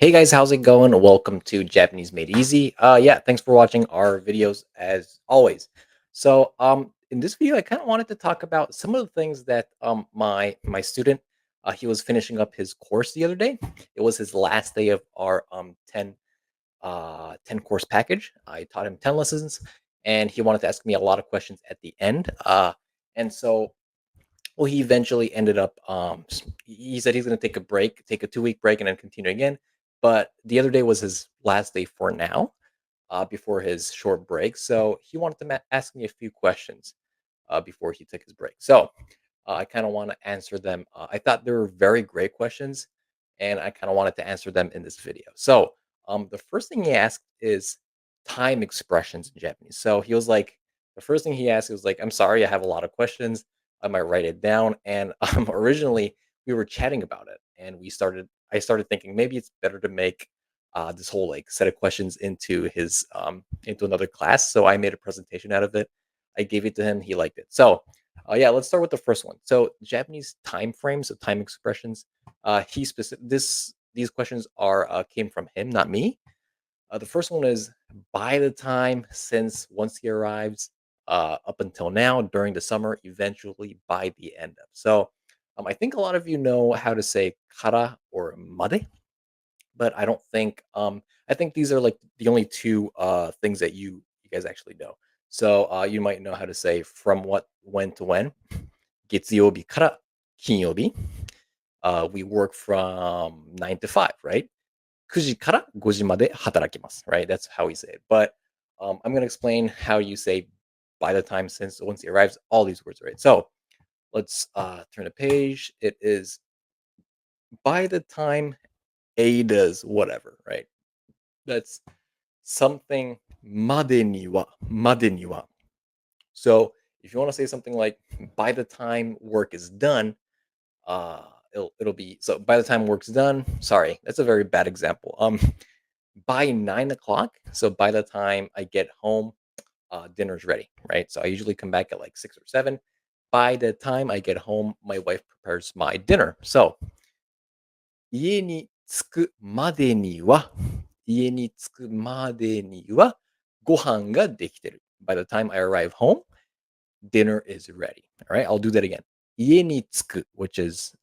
Hey guys, how's it going? Welcome to Japanese Made Easy. Yeah, thanks for watching our videos as always. In this video, I kind of wanted to talk about some of the things that my student he was finishing up his course the other day. It was his last day of our 10 course package. I taught him 10 lessons, and he wanted to ask me a lot of questions at the end. And so well, he eventually ended up, he said he's gonna take a break, take a 2-week break, and then continue again. But the other day was his last day for now, before his short break. So he wanted to ask me a few questions before he took his break. I kind of want to answer them. I thought they were very great questions, and I kind of wanted to answer them in this video. The first thing he asked is time expressions in Japanese. So he was like, the first thing he asked was like, "I'm sorry, I have a lot of questions. I might write it down." And originally we were chatting about it, and I started thinking maybe it's better to make this whole like set of questions into another class. So I made a presentation out of it. I gave it to him. He liked it. Yeah, let's start with the first one. So Japanese time frames, so time expressions. He specific this These questions are came from him, not me. The first one is by the time, since, once he arrives, up until now, during the summer, eventually, by the end of. I think a lot of you know how to say kara or made, but I don't think I think these are like the only two things that you guys actually know. You might know how to say from what when to when. 月曜日から金曜日. We work from 9 to 5, right? 9時から5時まで働きます, right? That's how we say it. But I'm going to explain how you say by the time, since, once he arrives, all these words, right? So let's turn the page. It is by the time A does whatever, right? That's something までには. So if you want to say something like by the time work is done, it'll be, so by the time work's done. Sorry, that's a very bad example. By 9 o'clock. So by the time I get home, dinner's ready, right? So I usually come back at like 6 or 7. By the time I get home, my wife prepares my dinner. So 家に着くまでには、ご飯ができてる. By the time I arrive home, dinner is ready. All right, I'll do that again. 家に着く, which is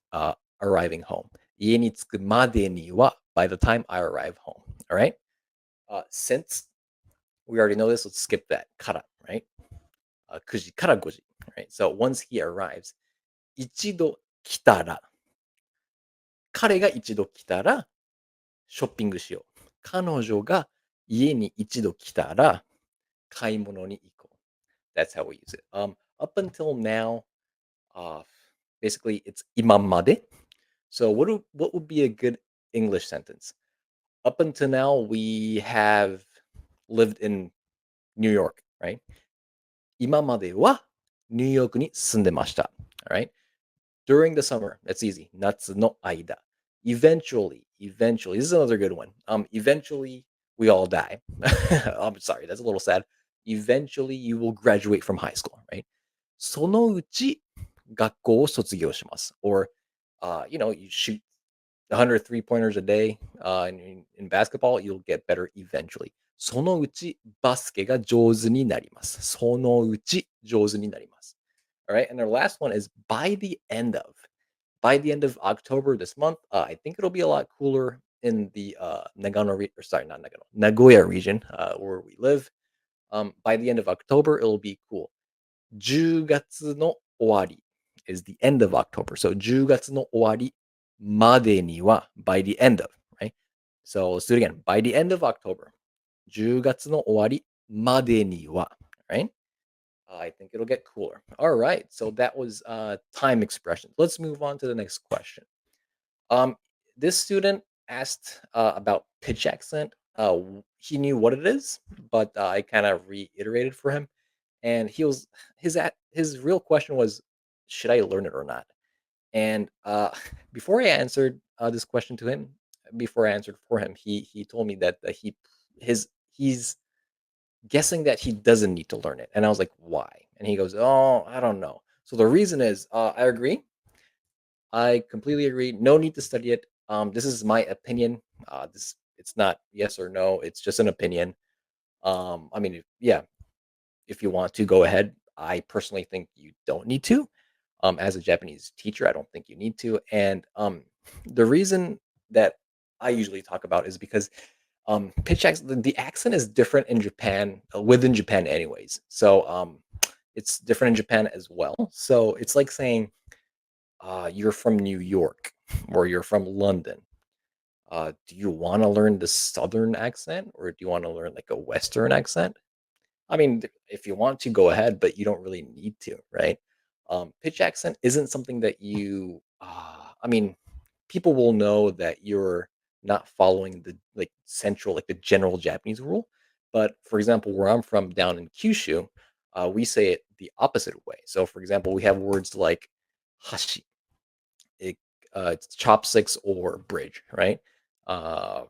arriving home. 家に着くまでには, by the time I arrive home. All right. Since we already know this, let's skip that. Kara, right? 9時から5時. Right. So once he arrives, 一度来たら、彼が一度来たら、ショッピングしよう。彼女が家に一度来たら、買い物に行こう. That's how we use it. Up until now, uh, basically it's 今まで. So what would be a good English sentence? Up until now, we have lived in New York, right? 今まではニューヨークに住んでました. All right. During the summer, that's easy. 夏の間. Eventually, this is another good one. Eventually, we all die. I'm sorry, that's a little sad. Eventually, you will graduate from high school, right? そのうち学校を卒業します. Or, you shoot 100 three-pointers a day in basketball, you'll get better eventually. そのうちバスケが上手になります. そのうち上手になります. All right. And our last one is by the end of. By the end of October this month, I think it'll be a lot cooler in the not Nagano, Nagoya region, where we live. By the end of October, it'll be cool. 10月の終わり is the end of October. So 10月の終わりまでには by the end of, right? So let's do it again. By the end of October. 10月の終わりまでには, right? I think it'll get cooler. All right. So that was time expressions. Let's move on to the next question. Um, this student asked about pitch accent. He knew what it is, but I kind of reiterated for him. And his real question was, should I learn it or not? And before I answered this question to him, before I answered for him, he told me that he's guessing that he doesn't need to learn it. And I was like, why? And he goes, oh, I don't know. So the reason is, I completely agree. No need to study it. This is my opinion. This it's not yes or no. It's just an opinion. Yeah, if you want to go ahead, I personally think you don't need to. As a Japanese teacher, I don't think you need to. And the reason that I usually talk about is because pitch accent, the accent is different in Japan, within Japan, anyways. So it's different in Japan as well. So it's like saying you're from New York or you're from London. Do you want to learn the Southern accent or do you want to learn like a Western accent? I mean, if you want to go ahead, but you don't really need to, right? Pitch accent isn't something that people will know that you're not following the like central, like the general Japanese rule. But for example, where I'm from down in Kyushu, we say it the opposite way. So for example, we have words like hashi, it, it's chopsticks or bridge, right? Uh,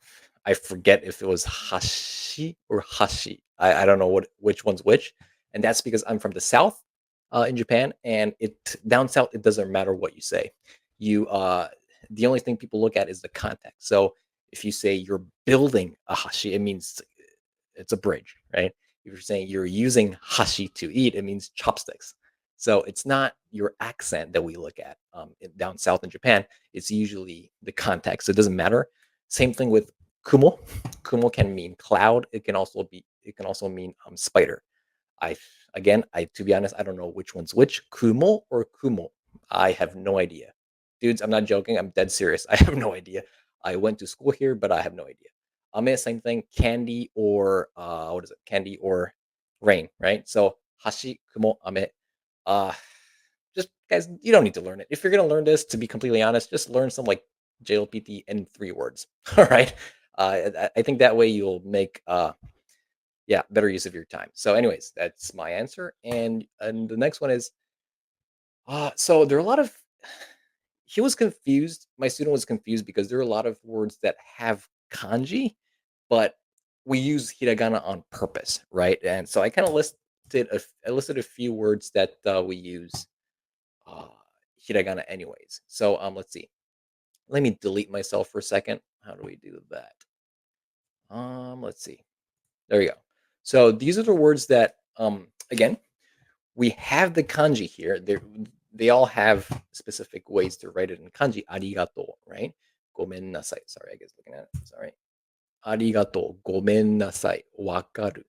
I forget if it was hashi or hashi. I don't know which one's which, and that's because I'm from the south in Japan, and it down south it doesn't matter what you say. You the only thing people look at is the context. So if you say you're building a hashi, it means it's a bridge, right? If you're saying you're using hashi to eat, it means chopsticks. So it's not your accent that we look at down south in Japan. It's usually the context. So it doesn't matter. Same thing with kumo. Kumo can mean cloud. It can also mean spider. I again, I to be honest, I don't know which one's which, Kumo or Kumo. I have no idea. Dudes, I'm not joking. I'm dead serious. I have no idea. I went to school here, but I have no idea. Ame, same thing. Candy or what is it? Candy or rain, right? So hashi, kumo, ame. Uh, just guys, you don't need to learn it. If you're gonna learn this, to be completely honest, just learn some like JLPT in 3 words. All right. I think that way you'll make yeah, better use of your time. So, anyways, that's my answer. And the next one is so there are a lot of he was confused. My student was confused because there are a lot of words that have kanji, but we use hiragana on purpose, right? And so I kind of I listed a few words that we use uh, hiragana anyways. So let's see. Let me delete myself for a second. How do we do that? Let's see. There we go. So these are the words that again we have the kanji here. They all have specific ways to write it in kanji. Arigato, right? Gomen nasai. Sorry, I guess looking at it. Sorry. Arigato, gomen nasai, wakaru.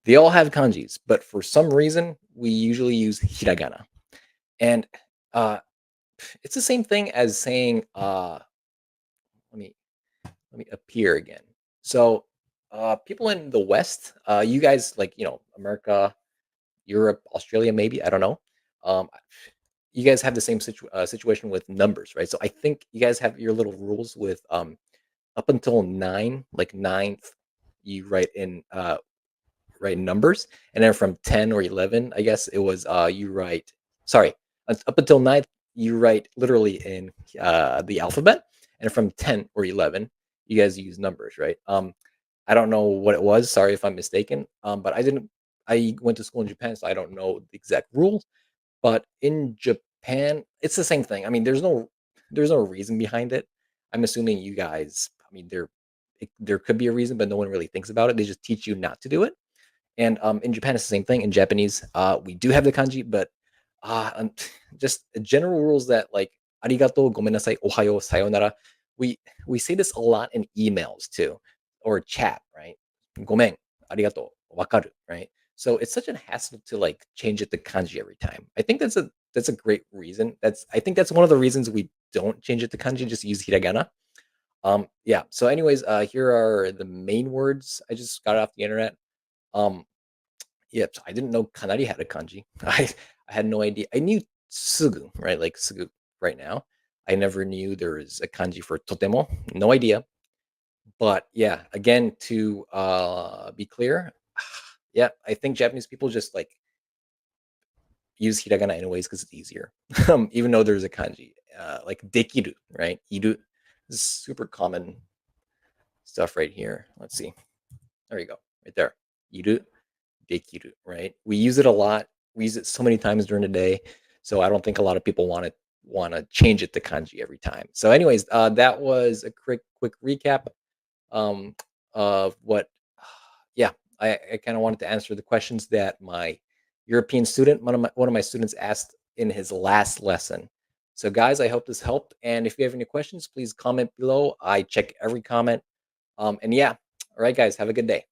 They all have kanjis, but for some reason, we usually use hiragana. And uh, it's the same thing as saying, let me let me appear again. So people in the West, you guys like, America, Europe, Australia, maybe, I don't know. Um, you guys have the same situation with numbers, right? So I think you guys have your little rules with up until nine, like ninth, you write in numbers, and then from 10 or 11, I guess it was you write. Sorry, up until ninth, you write literally in the alphabet, and from 10 or 11, you guys use numbers, right? I don't know what it was. Sorry if I'm mistaken. But I didn't. I went to school in Japan, so I don't know the exact rules. But in Japan, it's the same thing. I mean, there's no reason behind it. I'm assuming you guys, I mean, there could be a reason, but no one really thinks about it. They just teach you not to do it. And in Japan, it's the same thing. In Japanese, we do have the kanji, but just general rules that like arigato, gomenasai, ohayo, sayonara. We we say this a lot in emails too, or chat, right? Gomen, arigato, wakaru, right? So it's such a hassle to like change it to kanji every time. I think that's a great reason. I think that's one of the reasons we don't change it to kanji. Just use hiragana. Yeah. So, anyways, here are the main words I just got off the internet. Um, Yep, I didn't know kanari had a kanji. I had no idea. I knew sugu, right? Like sugu right now. I never knew there was a kanji for totemo. No idea. But yeah, again, to be clear, yeah, I think Japanese people just like use hiragana anyways because it's easier. Even though there's a kanji. Like dekiru, right? Iru. This is super common stuff right here. Let's see. There you go. Right there. Iru. Dekiru, right? We use it a lot. We use it so many times during the day. So I don't think a lot of people want to change it to kanji every time. So, anyways, that was a quick recap. um, of what, yeah, I kind of wanted to answer the questions that my European student, one of my students asked in his last lesson. So, guys, I hope this helped. And if you have any questions, please comment below. I check every comment. And yeah, all right, guys, have a good day.